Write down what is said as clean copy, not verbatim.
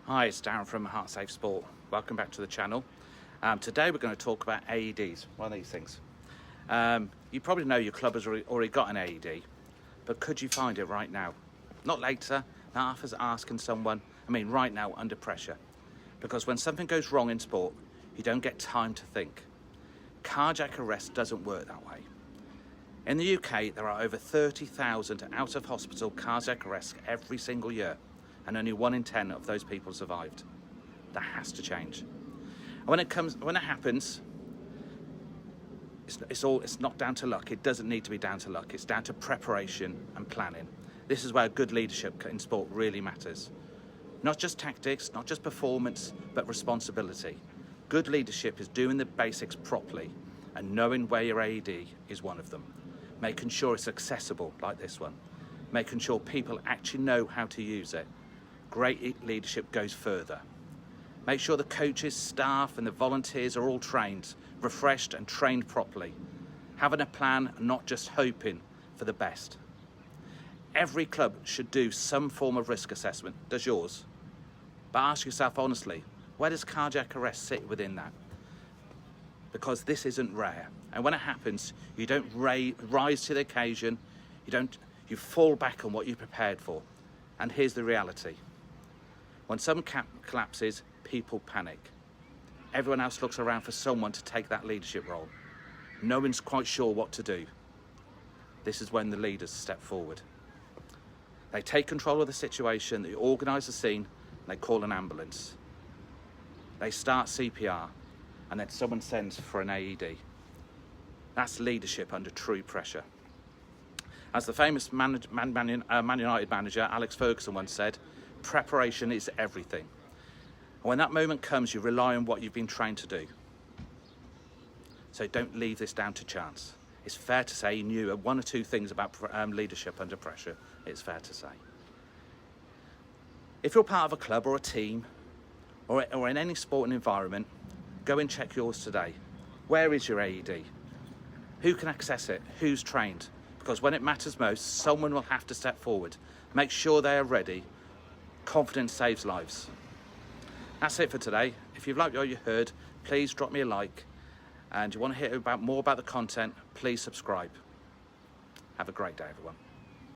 Hi, it's Darren from Heart Safe Sport. Welcome back to the channel. Today we're going to talk about AEDs, one of these things. You probably know your club has already got an AED, but could you find it right now? Not later, not after asking someone, right now under pressure. Because when something goes wrong in sport, you don't get time to think. Cardiac arrest doesn't work that way. In the UK, there are over 30,000 out-of-hospital cardiac arrests every single year, and only 1 in 10 of those people survived. That has to change. And when it happens, it's not down to luck. It doesn't need to be down to luck. It's down to preparation and planning. This is where good leadership in sport really matters. Not just tactics, not just performance, but responsibility. Good leadership is doing the basics properly and knowing where your AED is one of them. Making sure it's accessible, like this one. Making sure people actually know how to use it. Great leadership goes further. Make sure the coaches, staff and the volunteers are all trained, refreshed and trained properly. Having a plan and not just hoping for the best. Every club should do some form of risk assessment. Does yours? But ask yourself honestly, where does cardiac arrest sit within that? Because this isn't rare. And when it happens, you don't rise to the occasion, you fall back on what you prepared for. And here's the reality. When some collapses, people panic. Everyone else looks around for someone to take that leadership role. No one's quite sure what to do. This is when the leaders step forward. They take control of the situation, they organise the scene, and they call an ambulance. They start CPR, and then someone sends for an AED. That's leadership under true pressure. As the famous Man United manager Alex Ferguson once said, preparation is everything. And when that moment comes, you rely on what you've been trained to do. So don't leave this down to chance. It's fair to say you knew one or two things about leadership under pressure. It's fair to say. If you're part of a club or a team, or in any sporting environment, go and check yours today. Where is your AED? Who can access it? Who's trained? Because when it matters most, someone will have to step forward. Make sure they are ready. Confidence saves lives. That's it for today. If you've liked what you heard, please drop me a like. And you want to hear more about the content, please subscribe. Have a great day, everyone.